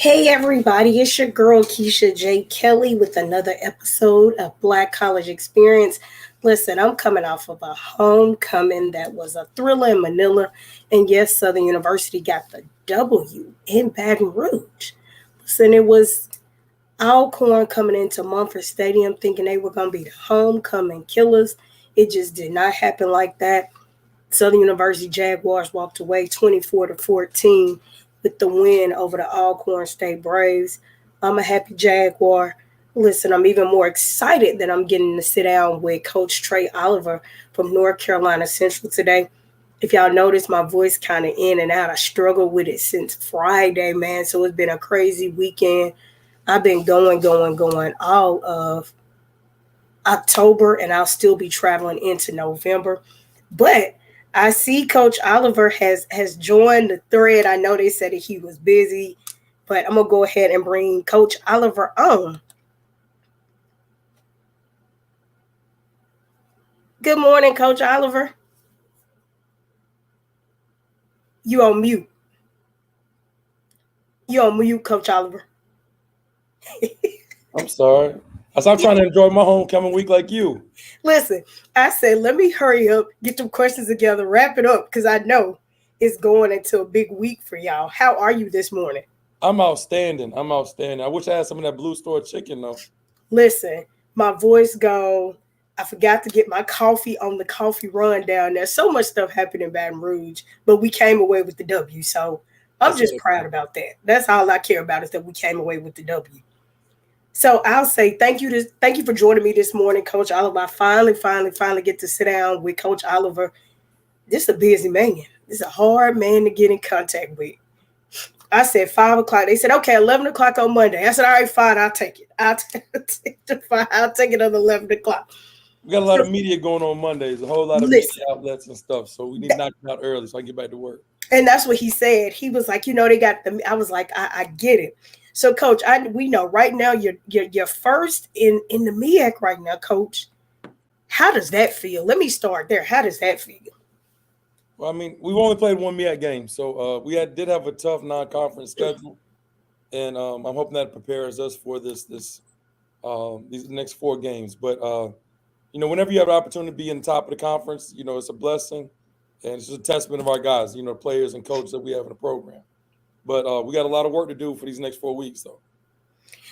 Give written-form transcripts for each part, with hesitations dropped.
Hey everybody, it's your girl Keisha J. Kelly with another episode of Black College Experience. Listen, I'm coming off of a homecoming that was a thriller in Manila, and yes, Southern University got the W in Baton Rouge. Listen, it was Alcorn coming into Mumford Stadium thinking they were going to be the homecoming killers. It just did not happen like that. Southern University Jaguars walked away 24-14 with the win over the Alcorn State Braves. I'm a happy Jaguar. Listen, I'm even more excited that I'm getting to sit down with Coach Trei from North Carolina Central today. If y'all notice, my voice kind of in and out. I struggled with it since Friday, man. So it's been a crazy weekend. I've been going all of October, and I'll still be traveling into November. But I see Coach Oliver has joined the thread. I know they said that he was busy, but I'm gonna go ahead and bring Coach Oliver on. Good morning, Coach Oliver. You on mute. You on mute, Coach Oliver. I'm sorry. I'm trying to enjoy my homecoming week like you. Listen, I said, let me hurry up, get some questions together, wrap it up, because I know it's going into a big week for y'all. How are you this morning? I'm outstanding. I wish I had some of that Blue Store chicken, though. Listen, my voice gone. I forgot to get my coffee on the coffee run down there. So much stuff happened in Baton Rouge, but we came away with the W. So I'm just proud about that. That's all I care about is that we came away with the W. So I'll say thank you for joining me this morning, Coach Oliver. I finally get to sit down with Coach Oliver. This is a busy man. This is a hard man to get in contact with. I said 5 o'clock. They said, okay, 11 o'clock on Monday. I said, all right, fine, I'll take it. I'll take it on 11 o'clock. We got a lot of media going on Mondays, a whole lot of media outlets and stuff. So we need to knock it out early so I can get back to work. And that's what he said. He was like, they got them. I was like, I get it. So, Coach, we know right now you're first in the MEAC right now, Coach. How does that feel? Let me start there. How does that feel? Well, I mean, we've only played one MEAC game, so we did have a tough non-conference schedule, and I'm hoping that prepares us for these next 4 games. But whenever you have the opportunity to be in the top of the conference, it's a blessing, and it's just a testament of our guys, players and coaches that we have in the program. But we got a lot of work to do for these next 4 weeks, though.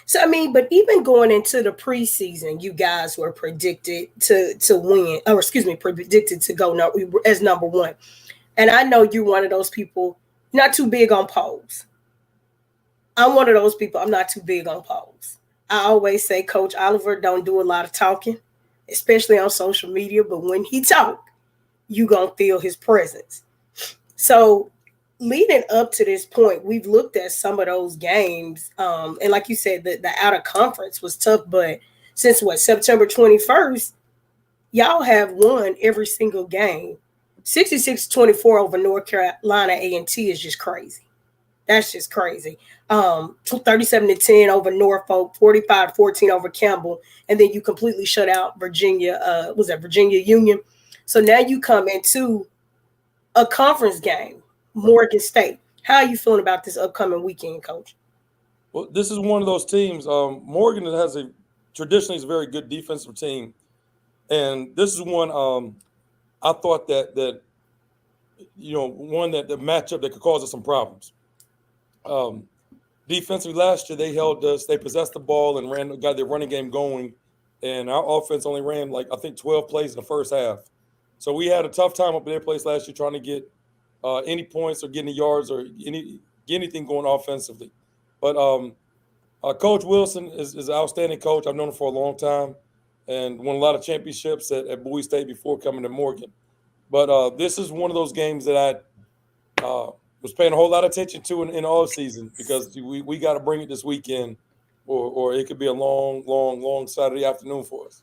So, I mean, but even going into the preseason, you guys were predicted to win, or predicted to go as number 1. And I know you're one of those people, not too big on polls. I'm one of those people, I'm not too big on polls. I always say Coach Oliver don't do a lot of talking, especially on social media. But when he talk, you going to feel his presence. So leading up to this point, we've looked at some of those games. And like you said, the outer conference was tough. But since September 21st, y'all have won every single game. 66-24 over North Carolina A&T is just crazy. That's just crazy. 37-10 over Norfolk, 45-14 over Campbell, and then you completely shut out Virginia. Was that Virginia Union? So now you come into a conference game, Morgan State. How are you feeling about this upcoming weekend, Coach? Well, this is one of those teams. Morgan has traditionally is a very good defensive team, and this is one. I thought that the matchup that could cause us some problems. Defensively last year, they held us. They possessed the ball and got their running game going, and our offense only ran 12 plays in the first half. So we had a tough time up in their place last year trying to get any points or get any yards or get anything going offensively. But Coach Wilson is an outstanding coach. I've known him for a long time and won a lot of championships at Bowie State before coming to Morgan. But this is one of those games that I was paying a whole lot of attention to in all season because we got to bring it this weekend or it could be a long Saturday afternoon for us.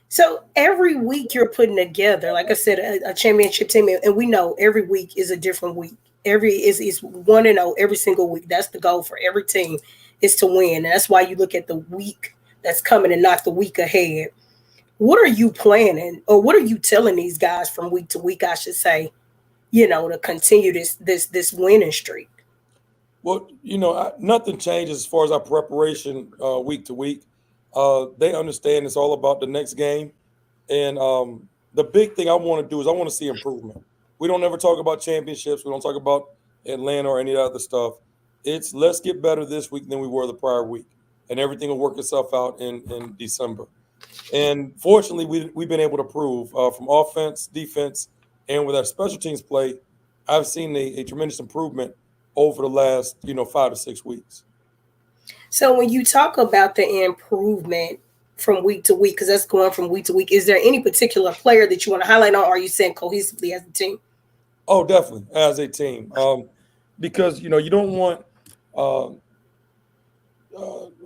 So every week you're putting together, like I said, a championship team, and we know every week is a different week. Is 1-0 every single week. That's the goal for every team is to win. And that's why you look at the week that's coming and not the week ahead. What are you planning, or what are you telling these guys from week to week, I should say, to continue this winning streak? Well, nothing changes as far as our preparation week to week. They understand it's all about the next game. And the big thing I want to do is I want to see improvement. We don't ever talk about championships. We don't talk about Atlanta or any other stuff. It's let's get better this week than we were the prior week, and everything will work itself out in December. And fortunately, we've been able to prove from offense, defense, and with our special teams play, I've seen a tremendous improvement over the last 5 to 6 weeks. So when you talk about the improvement from week to week, because that's going from week to week, is there any particular player that you want to highlight on, or are you saying cohesively as a team? Oh, definitely as a team, because you don't want uh,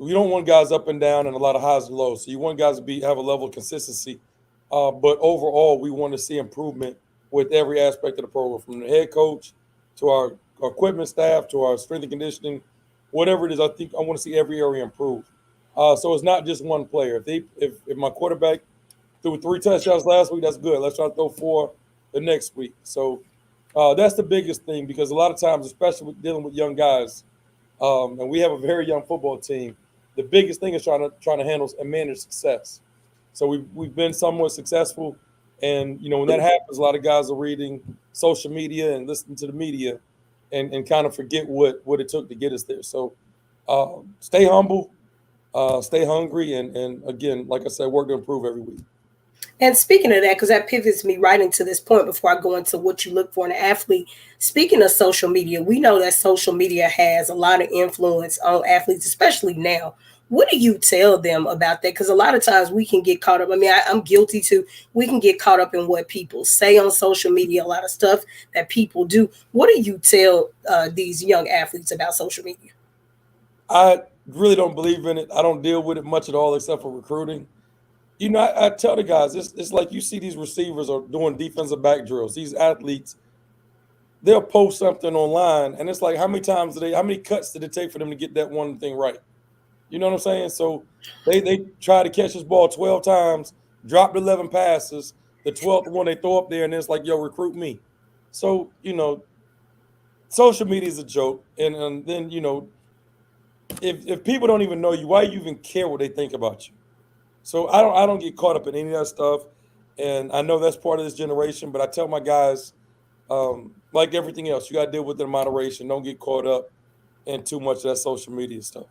you don't want guys up and down and a lot of highs and lows. So you want guys to have a level of consistency. But overall, we want to see improvement with every aspect of the program, from the head coach to our equipment staff to our strength and conditioning, whatever it is. I think I want to see every area improve. So it's not just one player. If my quarterback threw 3 touchdowns last week, that's good. Let's try to throw 4 the next week. So that's the biggest thing, because a lot of times, especially with dealing with young guys, and we have a very young football team. The biggest thing is trying to handle and manage success. So we've been somewhat successful, and when that happens, a lot of guys are reading social media and listening to the media, and kind of forget what it took to get us there. So stay humble, stay hungry, and again, like I said, work to improve every week. And speaking of that, because that pivots me right into this point before I go into what you look for in an athlete. Speaking of social media, we know that social media has a lot of influence on athletes, especially now. What do you tell them about that? Because a lot of times we can get caught up. I mean, I'm guilty too. We can get caught up in what people say on social media, a lot of stuff that people do. What do you tell these young athletes about social media? I really don't believe in it. I don't deal with it much at all, except for recruiting. I tell the guys, it's like you see these receivers are doing defensive back drills. These athletes, they'll post something online, and it's like, how many cuts did it take for them to get that one thing right? You know what I'm saying? So they try to catch this ball 12 times, dropped 11 passes. The 12th one they throw up there, and it's like, yo, recruit me. So social media is a joke, and then if people don't even know you, why you even care what they think about you? So I don't get caught up in any of that stuff, and I know that's part of this generation. But I tell my guys, like everything else, you got to deal with it in moderation. Don't get caught up in too much of that social media stuff.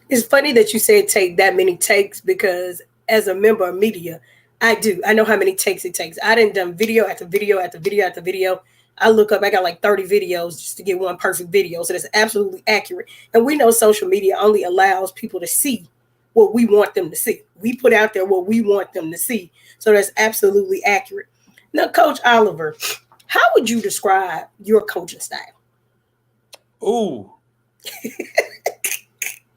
It's funny that you said take that many takes, because as a member of media, I do. I know how many takes it takes. I done video after video after video after video. I look up, I got like 30 videos just to get one perfect video. So that's absolutely accurate. And we know social media only allows people to see what we want them to see. We put out there what we want them to see. So that's absolutely accurate. Now, Coach Oliver, how would you describe your coaching style? Ooh,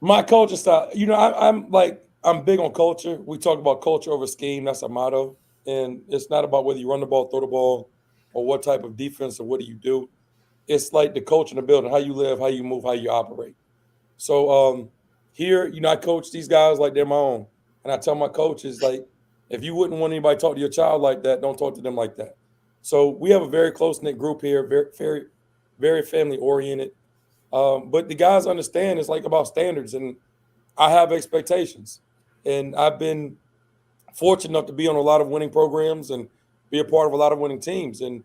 my culture style. I'm big on culture. We talk about culture over scheme. That's our motto. And it's not about whether you run the ball, throw the ball, or what type of defense or what do you do. It's like the culture in the building, how you live, how you move, how you operate. So here, I coach these guys like they're my own. And I tell my coaches, like, if you wouldn't want anybody to talk to your child like that, don't talk to them like that. So we have a very close-knit group here, very, very, very family-oriented. But the guys understand it's like about standards, and I have expectations. And I've been fortunate enough to be on a lot of winning programs and be a part of a lot of winning teams. And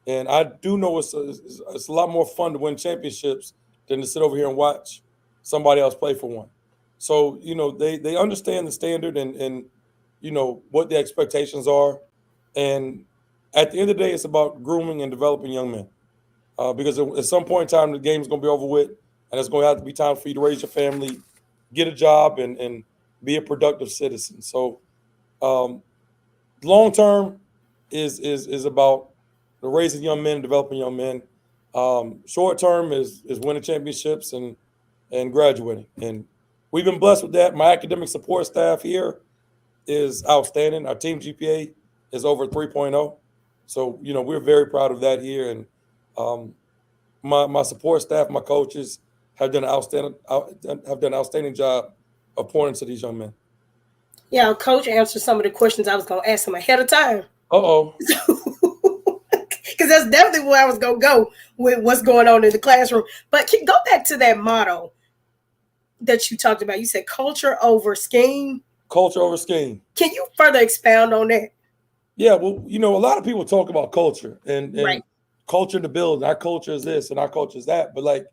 I do know it's a lot more fun to win championships than to sit over here and watch somebody else play for one. So they understand the standard and what the expectations are. And at the end of the day, it's about grooming and developing young men. Because at some point in time, the game's going to be over with, and it's going to have to be time for you to raise your family, get a job, and be a productive citizen. So um, long term is about the raising young men, developing young men. Short term is winning championships and graduating. And we've been blessed with that. My academic support staff here is outstanding. Our team GPA is over 3.0. So, we're very proud of that here. And my support staff, my coaches have done an outstanding job of pouring into these young men. Yeah, Coach answered some of the questions I was going to ask him ahead of time. Uh-oh. Because because that's definitely where I was going to go with what's going on in the classroom. But go back to that motto that you talked about. You said culture over scheme. Culture over scheme. Can you further expound on that? Yeah, well, a lot of people talk about culture and Right. culture to build. Our culture is this and our culture is that. But like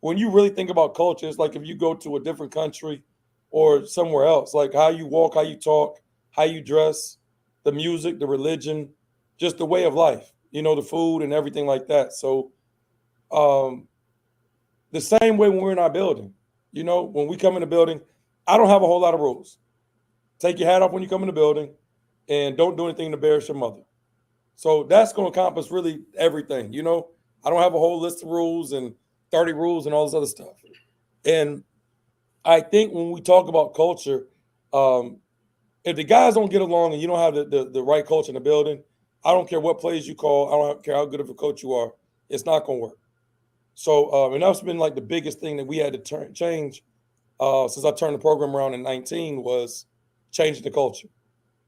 when you really think about culture, it's like if you go to a different country or somewhere else, like how you walk, how you talk, how you dress, the music, the religion, just the way of life, the food and everything like that. So the same way when we're in our building, when we come in the building, I don't have a whole lot of rules. Take your hat off when you come in the building and don't do anything to embarrass your mother. So that's going to encompass really everything. I don't have a whole list of rules and 30 rules and all this other stuff. And I think when we talk about culture, if the guys don't get along and you don't have the right culture in the building, I don't care what plays you call. I don't care how good of a coach you are. It's not going to work. So, and that's been like the biggest thing that we had to change since I turned the program around in 19 was changing the culture.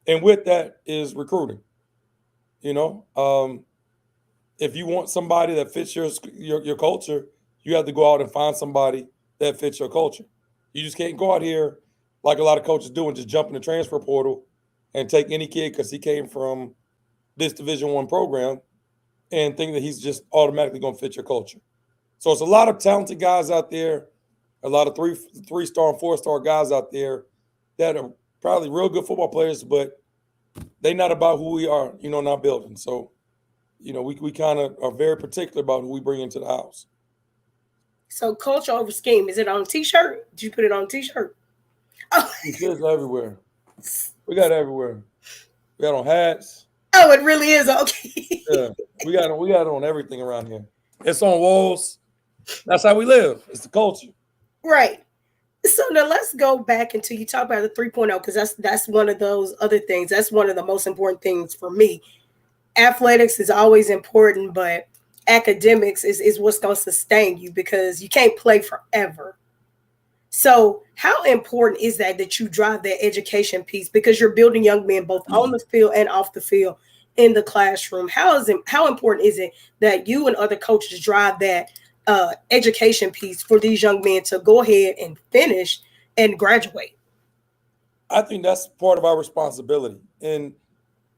And with that is recruiting. If you want somebody that fits your culture, you have to go out and find somebody that fits your culture. You just can't go out here like a lot of coaches do and just jump in the transfer portal and take any kid because he came from this Division I program and think that he's just automatically going to fit your culture. So it's a lot of talented guys out there, a lot of three-star and four-star guys out there that are probably real good football players, but they're not about who we are, in our building. So, we kind of are very particular about who we bring into the house. So culture over scheme, is it on a T-shirt? Did you put it on a T-shirt? Oh. It is everywhere. We got it everywhere. We got on hats. Oh, it really is. Okay. Yeah, we got it on everything around here. It's on walls. That's how we live. It's the culture. Right. So now let's go back into you talk about the 3.0 because that's one of those other things. That's one of the most important things for me. Athletics is always important, but academics is what's going to sustain you because you can't play forever. So how important is that you drive that education piece because you're building young men both on the field and off the field in the classroom? How important is it that you and other coaches drive that education piece for these young men to go ahead and finish and graduate? I think that's part of our responsibility. And,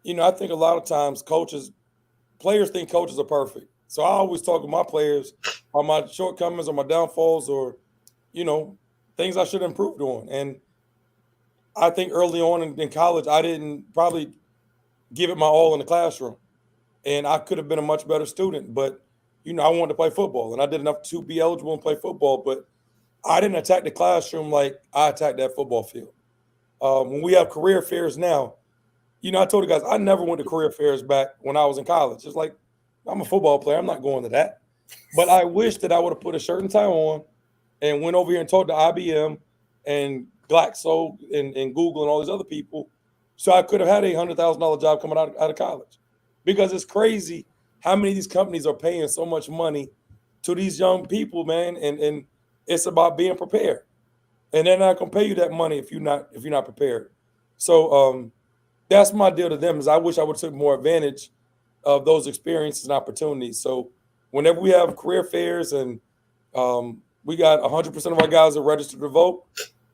I think a lot of times players think coaches are perfect. So I always talk to my players on my shortcomings or my downfalls or, things I should have improved on. And I think early on in college, I didn't probably give it my all in the classroom. And I could have been a much better student, but I wanted to play football and I did enough to be eligible and play football, but I didn't attack the classroom like I attacked that football field. When we have career fairs now, I told the guys, I never went to career fairs back when I was in college. It's like, I'm a football player. I'm not going to that. But I wish that I would have put a shirt and tie on and went over here and talked to IBM and Glaxo and Google and all these other people so I could have had a $100,000 job coming out of college. Because it's crazy how many of these companies are paying so much money to these young people, man, and it's about being prepared. And they're not gonna pay you that money if you're not prepared. So that's my deal to them is I wish I would have took more advantage of those experiences and opportunities. So whenever we have career fairs and we got 100% of our guys are registered to vote.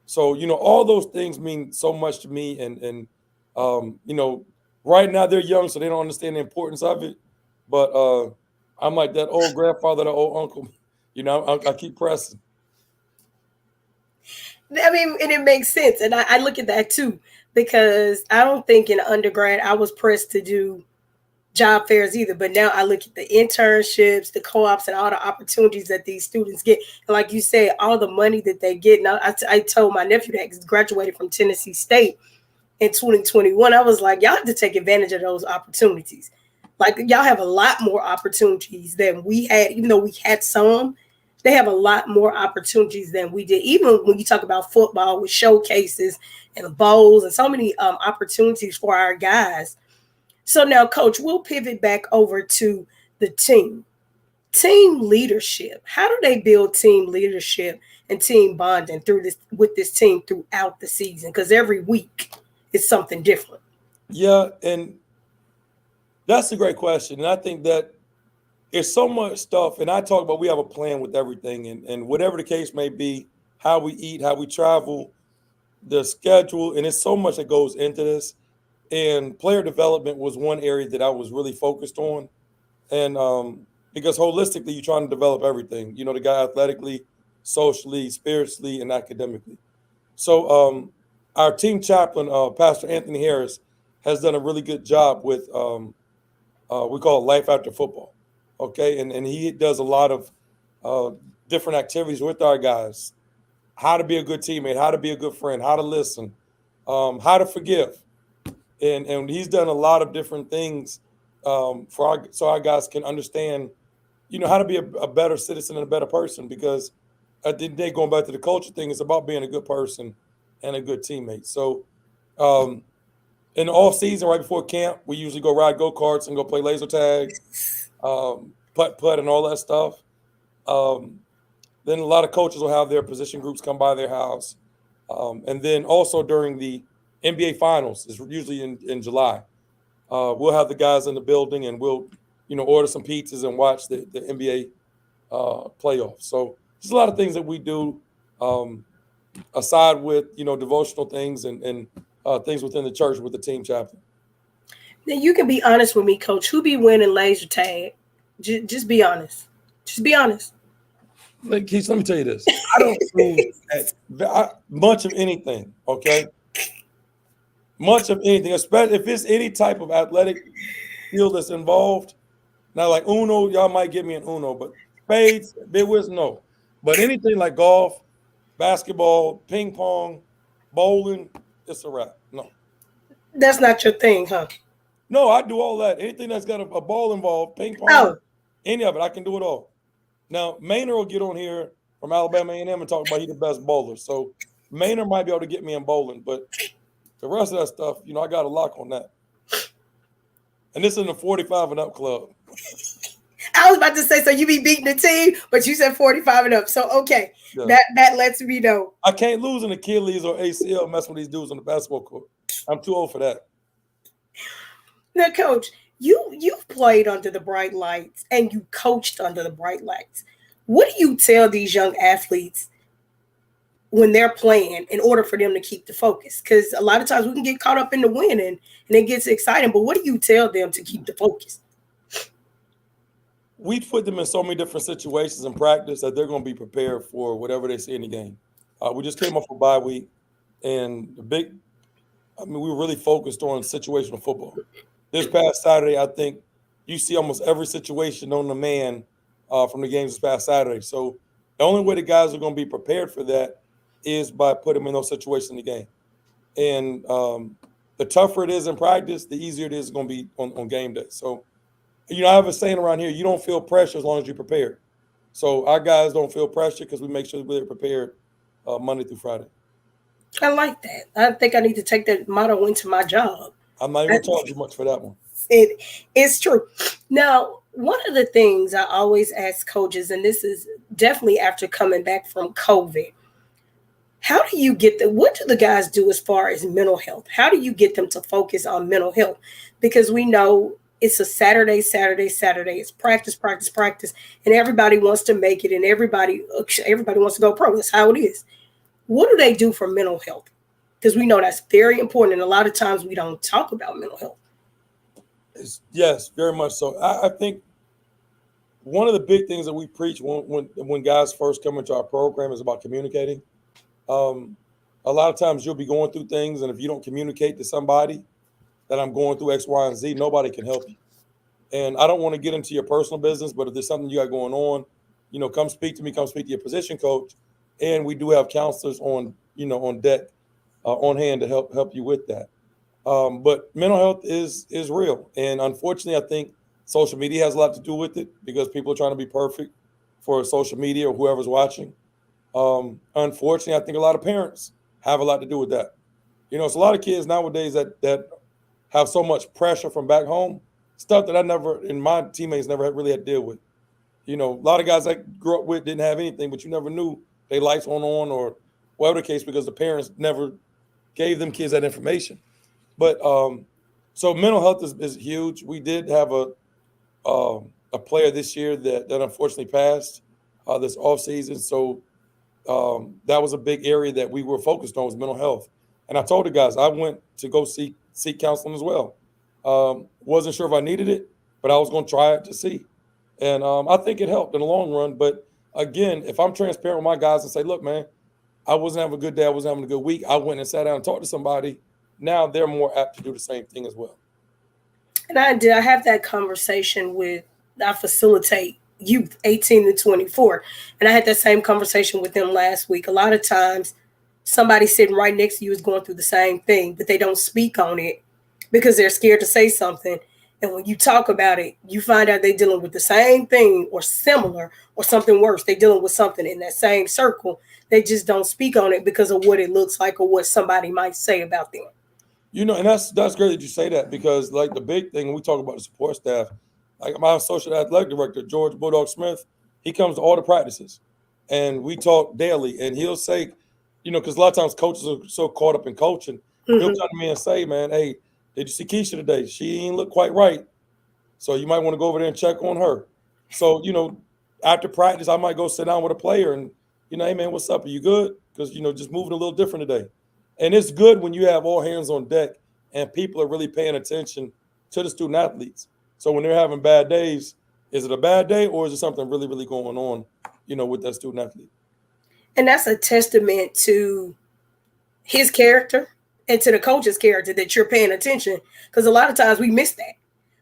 So, all those things mean so much to me. And right now they're young, so they don't understand the importance of it. But I'm like that old grandfather, that old uncle. I keep pressing. I mean, and it makes sense. And I look at that too, because I don't think in undergrad I was pressed to do job fairs either. But now I look at the internships, the co-ops, and all the opportunities that these students get. And like you said, all the money that they get. Now, I told my nephew that graduated from Tennessee State in 2021. I was like, y'all have to take advantage of those opportunities. Like, y'all have a lot more opportunities than we had, even though we had some. They have a lot more opportunities than we did. Even when you talk about football with showcases and bowls and so many opportunities for our guys. So now, Coach, we'll pivot back over to the team. Team leadership. How do they build team leadership and team bonding with this team throughout the season? Because every week it's something different. Yeah, and that's a great question. And I think that it's so much stuff. And I talk about we have a plan with everything, and whatever the case may be, how we eat, how we travel, the schedule, and it's so much that goes into this. And player development was one area that I was really focused on, and because holistically you're trying to develop everything. The guy athletically, socially, spiritually, and academically. So our team chaplain, Pastor Anthony Harris, has done a really good job with we call it life after football. Okay, and he does a lot of uh, different activities with our guys. How to be a good teammate, how to be a good friend, how to listen, how to forgive, and he's done a lot of different things so our guys can understand, how to be a better citizen and a better person. Because at the end of the day, going back to the culture thing, it's about being a good person and a good teammate. So um, in the off season, right before camp, we usually go ride go karts and go play laser tag, putt, and all that stuff. Um, then a lot of coaches will have their position groups come by their house. And then also during the NBA finals, it's usually in July, we'll have the guys in the building and we'll, order some pizzas and watch the NBA playoffs. So there's a lot of things that we do aside with, devotional things and things within the church with the team chaplain. Now you can be honest with me, Coach. Who be winning laser tag? Just be honest. Just be honest. Like, Keith, let me tell you this. I don't lose at much of anything, okay? Much of anything, especially if it's any type of athletic field that's involved. Now, like Uno, y'all might get me an Uno, but spades, bid whist, no. But anything like golf, basketball, ping pong, bowling, it's a wrap. No. That's not your thing, huh? No, I do all that. Anything that's got a ball involved, ping pong, Oh, any of it, I can do it all. Now, Maynard will get on here from Alabama A&M and talk about he the best bowler. So Maynard might be able to get me in bowling, but the rest of that stuff, I got a lock on that. And this is a 45 and up club. I was about to say, so you be beating the team, but you said 45 and up. So okay, Yeah. that lets me know. I can't lose an Achilles or ACL messing with these dudes on the basketball court. I'm too old for that. Now, Coach, you've played under the bright lights and you coached under the bright lights. What do you tell these young athletes when they're playing in order for them to keep the focus? Because a lot of times we can get caught up in the win and it gets exciting. But what do you tell them to keep the focus? We put them in so many different situations in practice that they're going to be prepared for whatever they see in the game. We just came off a bye week, and we were really focused on situational football. This past Saturday, I think you see almost every situation on the man from the games this past Saturday. So the only way the guys are going to be prepared for that is by putting them in those situations in the game. And the tougher it is in practice, the easier it is going to be on game day. So, I have a saying around here, you don't feel pressure as long as you're prepared. So our guys don't feel pressure because we make sure we're prepared Monday through Friday. I like that. I think I need to take that motto into my job. I'm not even going to charge you much for that one. It's true. Now, one of the things I always ask coaches, and this is definitely after coming back from COVID, how do you what do the guys do as far as mental health? How do you get them to focus on mental health? Because we know it's a Saturday. It's practice, and everybody wants to make it, and everybody wants to go pro. That's how it is. What do they do for mental health? Because we know that's very important, and a lot of times we don't talk about mental health. Yes, very much so. I think one of the big things that we preach when guys first come into our program is about communicating. A lot of times you'll be going through things, and if you don't communicate to somebody that I'm going through X, Y, and Z, nobody can help you. And I don't want to get into your personal business, but if there's something you got going on, come speak to me, come speak to your position coach. And we do have counselors on deck, on hand to help you with that. But mental health is real. And unfortunately, I think social media has a lot to do with it because people are trying to be perfect for social media or whoever's watching. Unfortunately, I think a lot of parents have a lot to do with that. It's a lot of kids nowadays that have so much pressure from back home, stuff that my teammates never really had to deal with. A lot of guys I grew up with didn't have anything, but you never knew their lights on or whatever the case, because the parents never gave them kids that information. But so mental health is huge. We did have a a player this year that unfortunately passed this offseason. So that was a big area that we were focused on was mental health. And I told the guys I went to go seek counseling as well. Wasn't sure if I needed it, but I was going to try it to see. And I think it helped in the long run. But again, if I'm transparent with my guys and say, look, man, I wasn't having a good day, I wasn't having a good week, I went and sat down and talked to somebody, now they're more apt to do the same thing as well. And I have that conversation with, I facilitate youth 18 to 24. And I had that same conversation with them last week. A lot of times somebody sitting right next to you is going through the same thing, but they don't speak on it because they're scared to say something. And when you talk about it, you find out they're dealing with the same thing or similar or something worse. They're dealing with something in that same circle. They just don't speak on it because of what it looks like or what somebody might say about them. And that's great that you say that, because like the big thing when we talk about the support staff, like my associate athletic director, George Bulldog Smith, he comes to all the practices and we talk daily, and he'll say, because a lot of times coaches are so caught up in coaching, he'll come to me and say, man, hey, did you see Keisha today? She ain't look quite right. So you might want to go over there and check on her. So, after practice, I might go sit down with a player and, hey, man, what's up? Are you good? Because, just moving a little different today. And it's good when you have all hands on deck and people are really paying attention to the student athletes. So when they're having bad days, is it a bad day or is it something really, really going on, with that student athlete? And that's a testament to his character and to the coach's character that you're paying attention, because a lot of times we miss that.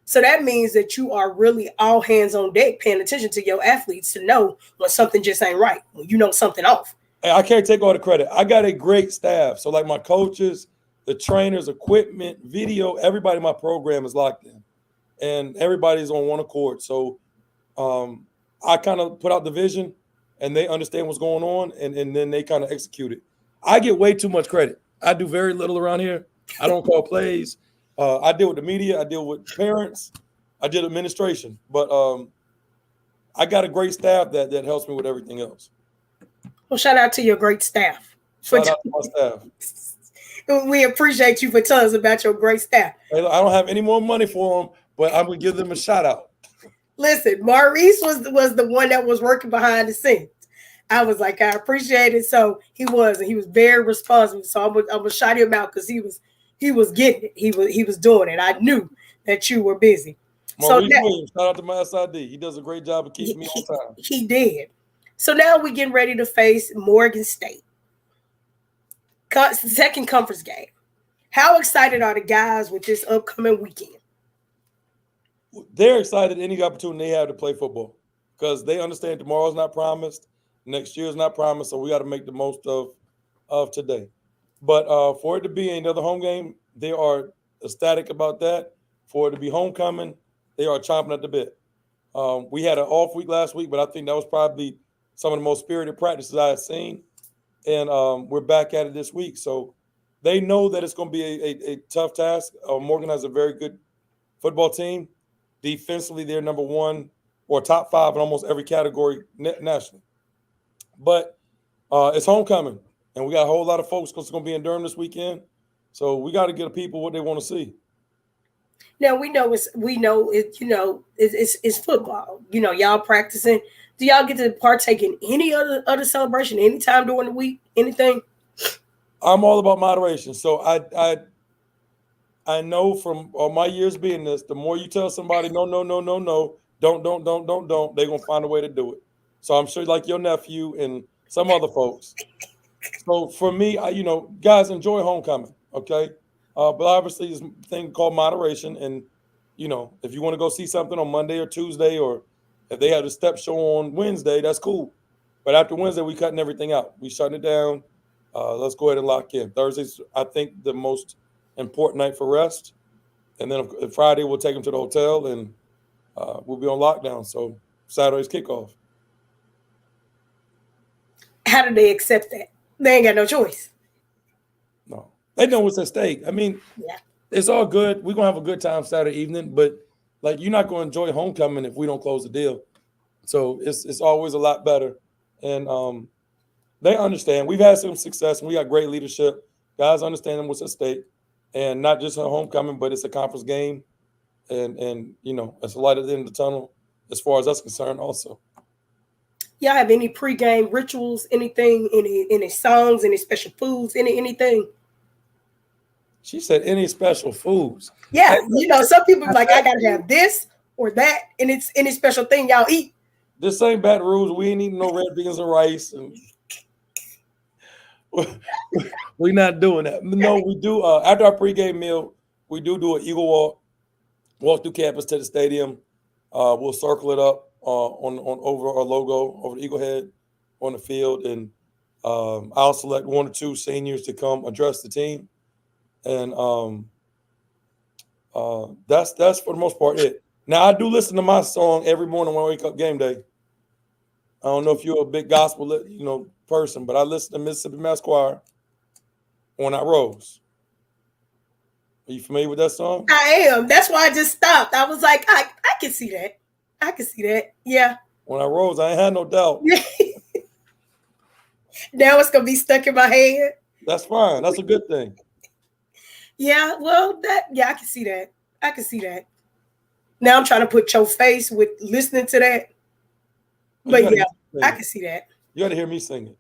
So that means that you are really all hands on deck paying attention to your athletes to know when something just ain't right, when you know something off. I can't take all the credit. I got a great staff. So like my coaches, the trainers, equipment, video, everybody in my program is locked in. And everybody's on one accord. So I kind of put out the vision and they understand what's going on, and then they kind of execute it. I get way too much credit. I do very little around here. I don't call plays. I deal with the media. I deal with parents. I did administration. But I got a great staff that helps me with everything else. Well, shout out to your great staff. Shout out to my staff. We appreciate you for telling us about your great staff. I don't have any more money for them, but I'm going to give them a shout out. Listen, Maurice was the one that was working behind the scenes. I was like, I appreciate it. So he was very responsive. So I'm gonna shout him out because he was getting it. He was doing it. I knew that you were busy. Maurice Williams, shout out to my SID. He does a great job of keeping me on time. He did. So now we're getting ready to face Morgan State. Second conference game. How excited are the guys with this upcoming weekend? They're excited any opportunity they have to play football because they understand tomorrow's not promised, next year's not promised, so we got to make the most of today. But for it to be another home game, they are ecstatic about that. For it to be homecoming, they are chomping at the bit. We had an off week last week, but I think that was probably some of the most spirited practices I have seen. And we're back at it this week. So they know that it's going to be a tough task. Morgan has a very good football team. Defensively, they're number one or top five in almost every category nationally. But it's homecoming, and we got a whole lot of folks because it's going to be in Durham this weekend. So we got to get the people what they want to see. Now we know it's football. Y'all practicing. Do y'all get to partake in any other celebration anytime during the week? Anything? I'm all about moderation. So I know from all my years being this, the more you tell somebody no, don't, they're gonna find a way to do it. So I'm sure like your nephew and some other folks. So for me, guys enjoy homecoming, okay? But obviously there's a thing called moderation, and if you want to go see something on Monday or Tuesday, or if they have a step show on Wednesday, that's cool. But after Wednesday, we cutting everything out. We shutting it down. Let's go ahead and lock in. Thursday's, I think, the most important night for rest. And then Friday, we'll take them to the hotel, and we'll be on lockdown. So Saturday's kickoff. How do they accept that? They ain't got no choice. No. They know what's at stake. I mean, It's all good. We're going to have a good time Saturday evening, but you're not going to enjoy homecoming if we don't close the deal. So it's always a lot better. And they understand. We've had some success, and we got great leadership. Guys understand what's at stake, and not just a homecoming, but it's a conference game. And it's a light at the end of the tunnel. as far as that's concerned. Also, Y'all have any pregame rituals, anything, any songs, any special foods, anything? she said any special foods. Yeah, Hey, some people be like, I gotta have this or that, and it's any special thing y'all eat. this ain't Baton Rouge. We ain't eating no red beans and rice, and we're not doing that. No, we do. After our pregame meal, we do an eagle walk through campus to the stadium. We'll circle it up on over our logo over the eagle head on the field, and I'll select one or two seniors to come address the team, and that's for the most part it. Now I do listen to my song every morning when I wake up game day. I don't know if you're a big gospel, person, but I listen to Mississippi Mass Choir when I rose. Are you familiar with that song? I am. That's why I just stopped. I was like, I can see that. I can see that. Yeah. When I rose, I ain't had no doubt. Now it's gonna be stuck in my head. That's fine. That's a good thing. Yeah. Well, I can see that. I can see that. Now I'm trying to put your face with listening to that. But yeah, I can see that. You got to hear me sing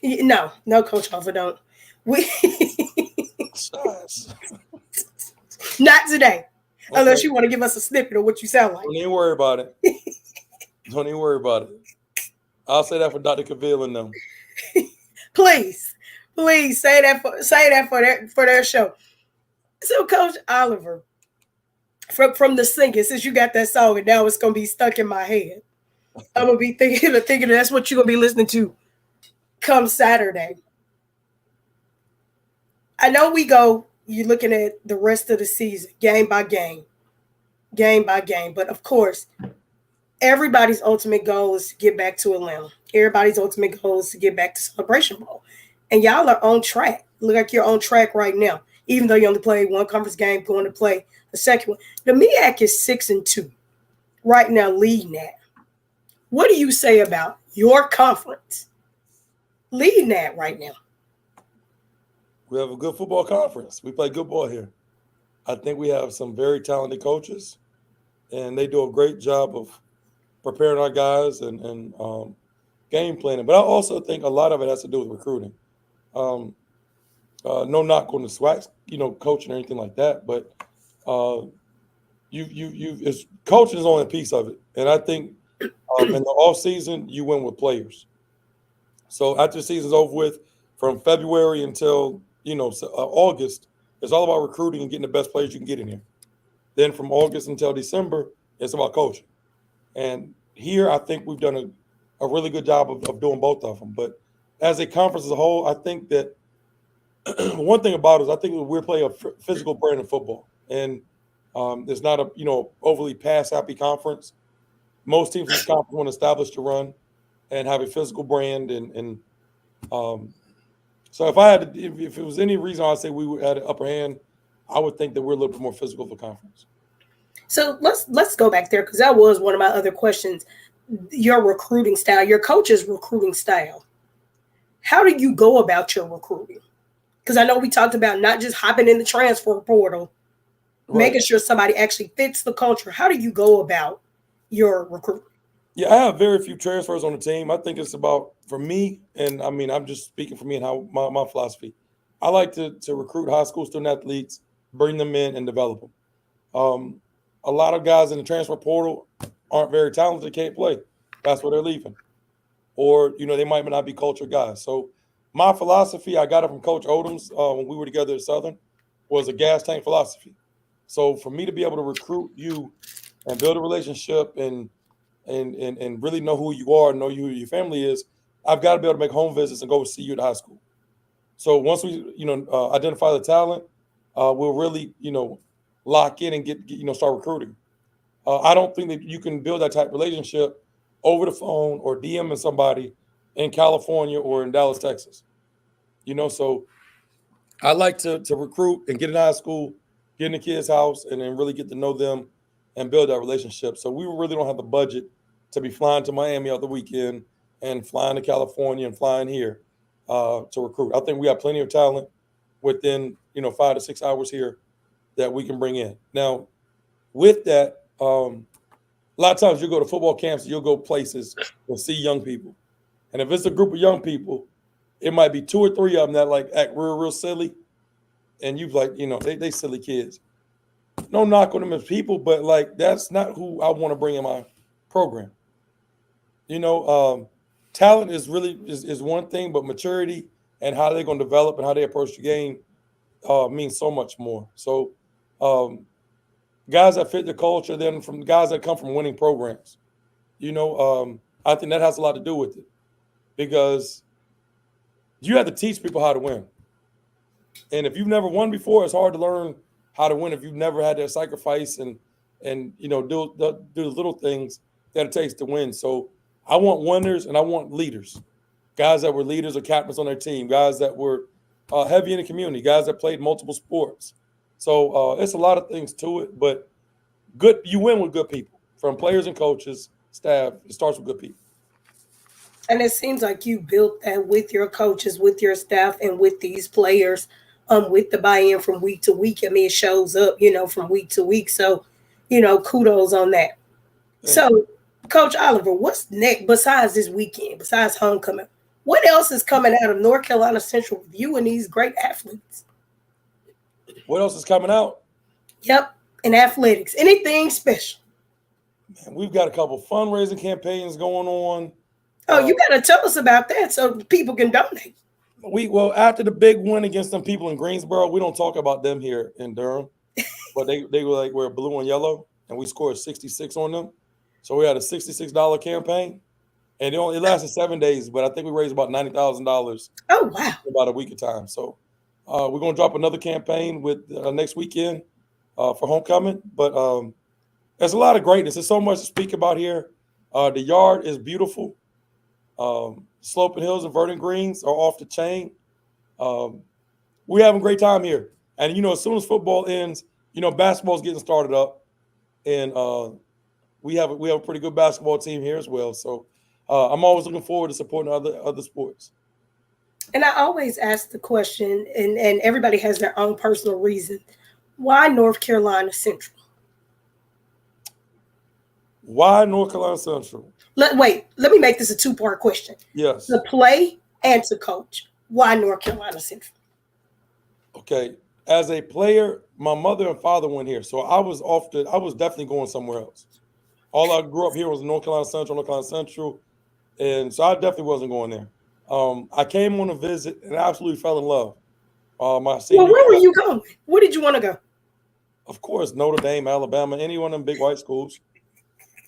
it. No, Coach Hoffer, don't. Not today. Okay. Unless you want to give us a snippet of what you sound like. Don't even worry about it. Don't even worry about it. I'll say that for Dr. Cavill and them. Please say that for their show. So, Coach Oliver, from the singing, since you got that song and now it's gonna be stuck in my head, I'm gonna be thinking that's what you're gonna be listening to come Saturday. I know you're looking at the rest of the season, game by game, but of course, everybody's ultimate goal is to get back to Atlanta. Everybody's ultimate goal is to get back to Celebration Bowl. And y'all are on track. Look like you're on track right now. Even though you only played one conference game, going to play the second one. The MEAC is 6-2 right now, leading that. What do you say about your conference leading that right now? We have a good football conference. We play good ball here. I think we have some very talented coaches, and they do a great job of preparing our guys and game planning. But I also think a lot of it has to do with recruiting. No knock on the SWAC, coaching or anything like that, but it's coaching is only a piece of it. And I think in the off season you win with players. So after the season's over with, from February until August, it's all about recruiting and getting the best players you can get in here. Then from August until December, it's about coaching. And here, I think we've done a really good job of doing both of them. But as a conference as a whole, I think that one thing about it is I think we're playing a physical brand of football. And it's not a overly pass-happy conference. Most teams in this conference want to establish the run and have a physical brand. And so if it was any reason I'd say we had an upper hand, I would think that we're a little bit more physical of a conference. So let's go back there, because that was one of my other questions. Your recruiting style, your coach's recruiting style. How do you go about your recruiting? Because I know we talked about not just hopping in the transfer portal, right, making sure somebody actually fits the culture. How do you go about your recruiting? Yeah, I have very few transfers on the team. I think it's about, for me, and I mean, I'm just speaking for me and how my philosophy. I like to recruit high school student athletes, bring them in and develop them. A lot of guys in the transfer portal aren't very talented, can't play. That's where they're leaving. Or, they might not be culture guys. So my philosophy, I got it from Coach Odom's when we were together at Southern, was a gas tank philosophy. So for me to be able to recruit you and build a relationship and really know who you are, know who your family is, I've got to be able to make home visits and go see you at high school. So once we, identify the talent, we'll really, lock in and get start recruiting. I don't think that you can build that type of relationship over the phone or DMing somebody in California or in Dallas, Texas. So I like to recruit and get in high school, get in the kids' house, and then really get to know them and build that relationship. So we really don't have the budget to be flying to Miami out the weekend and flying to California and flying here to recruit. I think we have plenty of talent within 5 to 6 hours here that we can bring in. Now, with that, A lot of times you'll go to football camps, you'll go places, you'll see young people. And if it's a group of young people, it might be 2 or 3 of them that like act real silly. And you've like, they silly kids. No knock on them as people, but like that's not who I want to bring in my program. Talent is really is one thing, but maturity and how they're going to develop and how they approach the game means so much more. So guys that fit the culture, then from guys that come from winning programs, I think that has a lot to do with it because you have to teach people how to win. And if you've never won before, it's hard to learn how to win if you've never had that sacrifice and do the little things that it takes to win. So I want winners and I want leaders, guys that were leaders or captains on their team, guys that were heavy in the community, guys that played multiple sports. So it's a lot of things to it, but you win with good people, from players and coaches, staff. It starts with good people. And it seems like you built that with your coaches, with your staff, and with these players, with the buy-in from week to week. I mean, it shows up, from week to week. So, kudos on that. So, Coach Oliver, what's next besides this weekend, besides homecoming? What else is coming out of North Carolina Central with you and these great athletes? What else is coming out? Yep, in athletics. Anything special? Man, we've got a couple fundraising campaigns going on. Oh, you got to tell us about that so people can donate. After the big win against them people in Greensboro, we don't talk about them here in Durham, but they were like we're blue and yellow, and we scored 66 on them. So we had a $66 campaign, and it lasted 7 days, but I think we raised about $90,000. Oh wow! In about a week of time. So we're gonna drop another campaign with next weekend for homecoming. But there's a lot of greatness. There's so much to speak about here. The yard is beautiful. Sloping hills and verdant greens are off the chain. We're having a great time here. And, as soon as football ends, basketball's getting started up. And we have a pretty good basketball team here as well. So I'm always looking forward to supporting other sports. And I always ask the question, and everybody has their own personal reason. Why North Carolina Central? Why North Carolina Central? Let me make this a 2-part question. Yes. To play and to coach. Why North Carolina Central? Okay. As a player, my mother and father went here. So I was definitely going somewhere else. All I grew up here was North Carolina Central. And so I definitely wasn't going there. I came on a visit and absolutely fell in love. Where were you going? Where did you want to go? Of course, Notre Dame, Alabama, any one of them big white schools,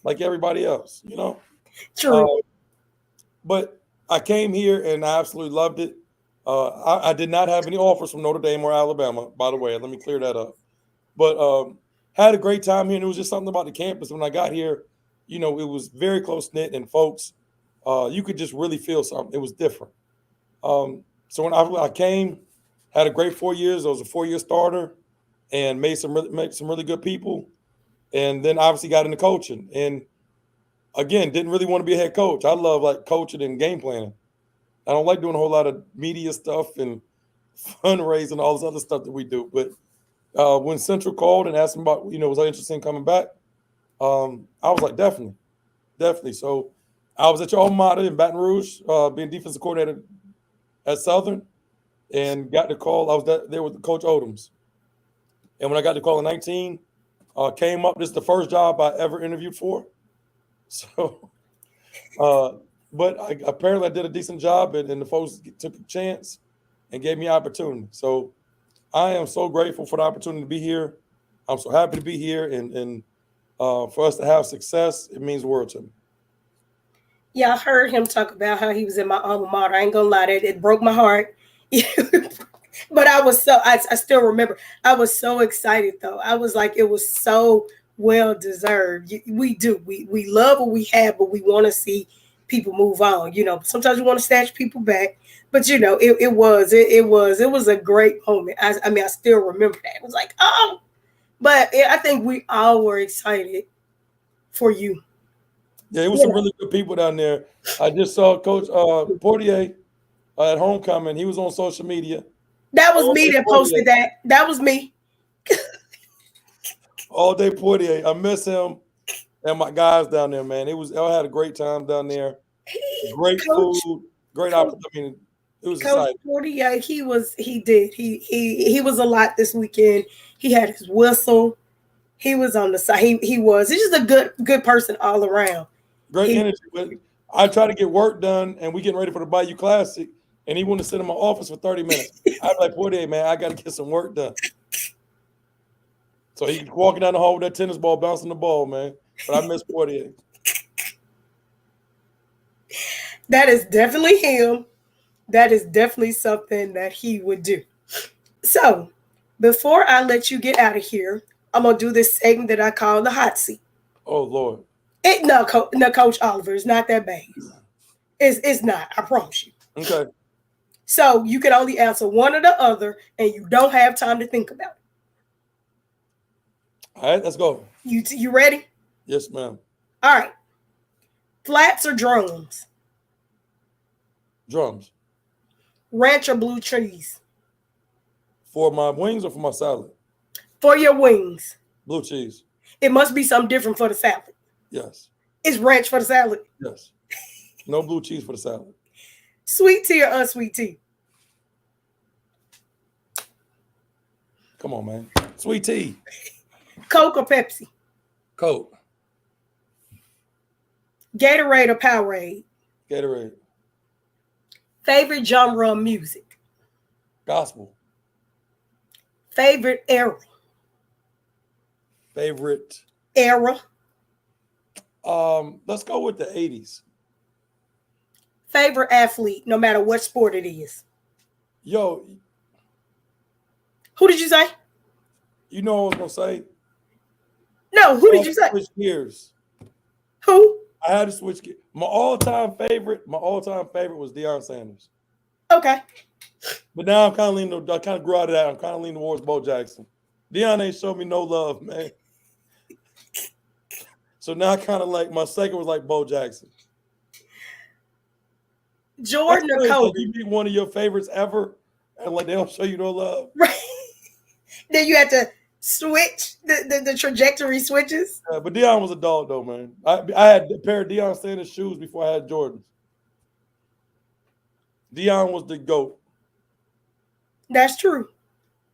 like everybody else, True. But I came here and I absolutely loved it. I did not have any offers from Notre Dame or Alabama, by the way. Let me clear that up. But had a great time here, and it was just something about the campus. When I got here, it was very close-knit, and folks, you could just really feel something. It was different. So when I came, had a great 4 years. I was a 4-year starter and made some really good people. And then obviously got into coaching. And again, didn't really want to be a head coach. I love like coaching and game planning. I don't like doing a whole lot of media stuff and fundraising, all this other stuff that we do. But when Central called and asked me about, was I interested in coming back? I was like, definitely. So I was at your alma mater in Baton Rouge, being defensive coordinator at Southern, and got the call. I was there with Coach Odoms. And when I got the call in 19, came up. This is the first job I ever interviewed for. So, but apparently I did a decent job, and the folks took a chance and gave me opportunity. So I am so grateful for the opportunity to be here. I'm so happy to be here, and for us to have success, it means the world to me. Yeah, I heard him talk about how he was in my alma mater. I ain't gonna lie, it broke my heart. But I still remember. I was so excited though. I was like, it was so well deserved. We love what we have, but we want to see people move on. Sometimes we want to snatch people back, but it was a great moment. I still remember that. It was like, oh, but I think we all were excited for you. Yeah, it was some really good people down there. I just saw Coach Portier at homecoming. He was on social media. That was me that posted that. That was me. All day Portier. I miss him. and my guys down there, man. I had a great time down there. Great Coach, food, great Coach, opportunity. I mean, it was Coach exciting. Porter, yeah, he was a lot this weekend. He had his whistle. He was on the side. He's just a good person all around. Great energy. But I try to get work done, and we getting ready for the Bayou Classic, and he wanted to sit in my office for 30 minutes. I was like, Porter, man, I got to get some work done. So he walking down the hall with that tennis ball, bouncing the ball, man. But I miss Porter. That is definitely him. That is definitely something that he would do. So, before I let you get out of here, I'm gonna do this segment that I call the hot seat. Oh Lord. No, Coach Oliver, it's not that bad. It's not. I promise you. Okay. So you can only answer one or the other, and you don't have time to think about it. All right, let's go. You ready? Yes, ma'am. All right. Flats or drums? Drums. Ranch or blue cheese? For my wings or for my salad? For your wings. Blue cheese. It must be something different for the salad. Yes. It's ranch for the salad. Yes. No blue cheese for the salad. Sweet tea or unsweet tea? Come on, man. Sweet tea. Coke or Pepsi? Coke. Gatorade or Powerade? Gatorade. Favorite genre of music? Gospel. Favorite era? Favorite Era? Let's go with the 80s. Favorite athlete, no matter what sport it is? Yo. Who did you say? You know what I was gonna say? No, who did you say? Switch gears. Who? I had to switch gears. My all-time favorite was Deion Sanders. Okay. But now I kind of grew out of that. I'm kind of leaning towards Bo Jackson. Deion ain't showed me no love, man. So now I kind of like my second was like Bo Jackson. Jordan or Kobe? You be one of your favorites ever, and like they don't show you no love. Right. Then you had to switch the trajectory switches. Yeah, but Deion was a dog though, man. I had a pair of Deion Sanders shoes before I had Jordans. Deion was the GOAT. That's true.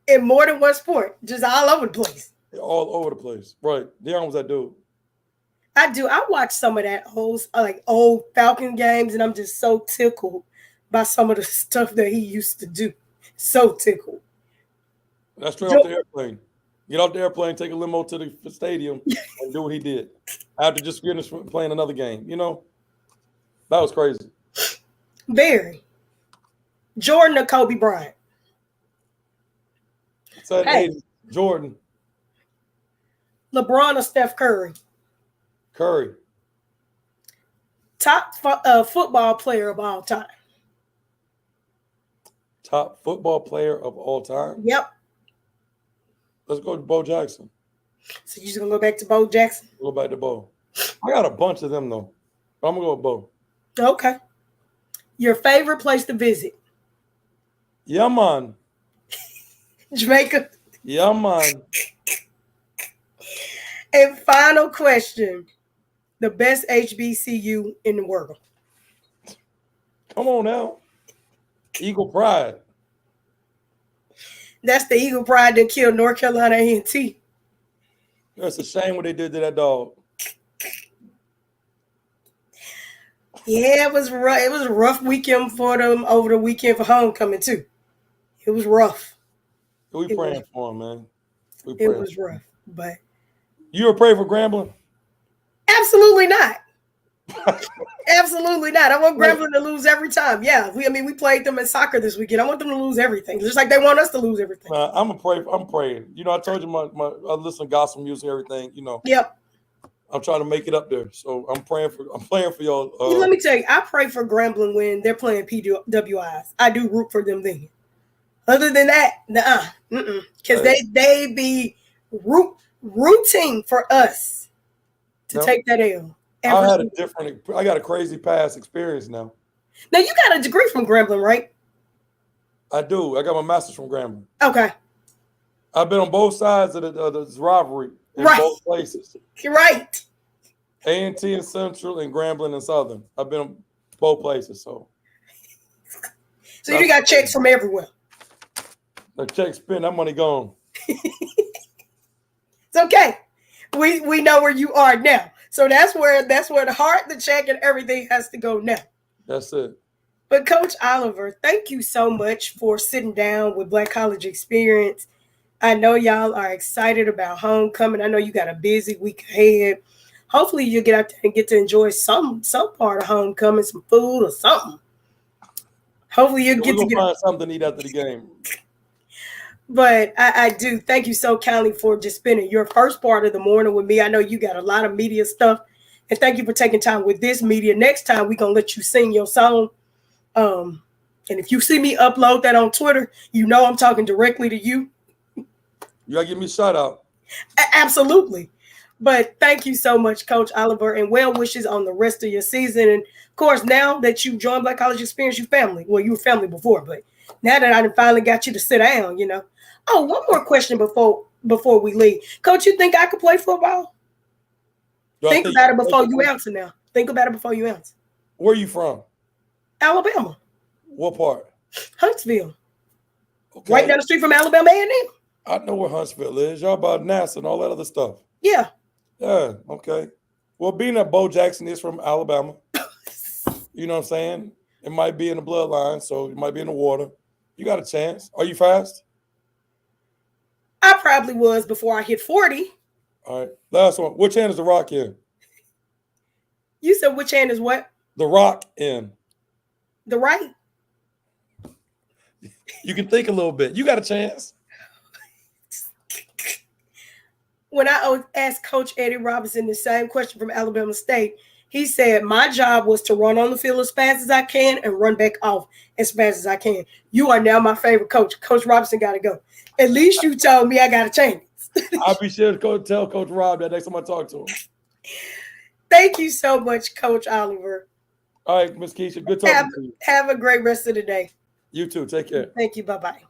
In more than one sport, just all over the place. All over the place. Right. Deion was that dude. I do. I watch some of that old Falcon games, and I'm just so tickled by some of the stuff that he used to do. So tickled. That's straight off the airplane. Get off the airplane, take a limo to the stadium, and do what he did. After just finish playing another game. You know? That was crazy. Very. Jordan or Kobe Bryant? Hey. Jordan. LeBron or Steph Curry? Curry. Top football player of all time? Top football player of all time? Yep. Let's go to Bo Jackson. So you're just going to go back to Bo Jackson? Go back to Bo. I got a bunch of them, though. I'm going to go with Bo. Okay. Your favorite place to visit? Yeah, man. Jamaica? Yeah, man. And final question. The best HBCU in the world? Come on now. Eagle Pride. That's the Eagle Pride that killed North Carolina A&T. It's a shame what they did to that dog. Yeah, it was rough. It was a rough weekend for them over the weekend for homecoming too. It was rough. We praying for him, man. It was rough, but you were praying for Grambling? Absolutely not. Absolutely not. I want Grambling to lose every time. Yeah, we played them in soccer this weekend. I want them to lose everything, just like they want us to lose everything. I'm praying. You know, I told you I listen to gospel music, everything. You know. Yep. I'm trying to make it up there, so I'm praying for y'all. Let me tell you, I pray for Grambling when they're playing PWIs. I do root for them then. Other than that, because they be rooting for us to take that L. I got a crazy past experience now. Now you got a degree from Grambling, right? I do. I got my master's from Grambling. Okay. I've been on both sides of the rivalry in both places. You're right. A&T and Central and Grambling and Southern. I've been both places, so you got checks from everywhere. The check spent, that money gone. It's okay. We know where you are now. So that's where the heart, the check, and everything has to go now. That's it. But Coach Oliver, thank you so much for sitting down with Black College Experience. I know y'all are excited about homecoming. I know you got a busy week ahead. Hopefully you'll get out there and get to enjoy some part of homecoming, some food or something. Hopefully you'll get to find something to eat after the game. But I do thank you so kindly for just spending your first part of the morning with me. I know you got a lot of media stuff. And thank you for taking time with this media. Next time, we're going to let you sing your song. And if you see me upload that on Twitter, you know I'm talking directly to you. You got to give me a shout out. Absolutely. But thank you so much, Coach Oliver, and well wishes on the rest of your season. And, of course, now that you joined Black College Experience, you're family. Well, you were family before, but now that I finally got you to sit down, you know. Oh, one more question before we leave. Coach, you think I could play football? Think about it before you answer now. Think about it before you answer. Where are you from? Alabama. What part? Huntsville. Okay. Right down the street from Alabama A&M. I know where Huntsville is. Y'all about NASA and all that other stuff. Yeah. Yeah, okay. Well, being that Bo Jackson is from Alabama, you know what I'm saying? It might be in the bloodline, so it might be in the water. You got a chance. Are you fast? I probably was before I hit 40. All right. Last one. Which hand is the rock in? You said which hand is what? The rock in. The right. You can think a little bit. You got a chance. When I asked Coach Eddie Robinson the same question from Alabama State, he said, my job was to run on the field as fast as I can and run back off as fast as I can. You are now my favorite coach. Coach Robinson got to go. At least you told me I got a chance. I'll be sure to tell Coach Rob that next time I talk to him. Thank you so much, Coach Oliver. All right, Miss Keisha, good talking to you. Have a great rest of the day. You too. Take care. Thank you. Bye-bye.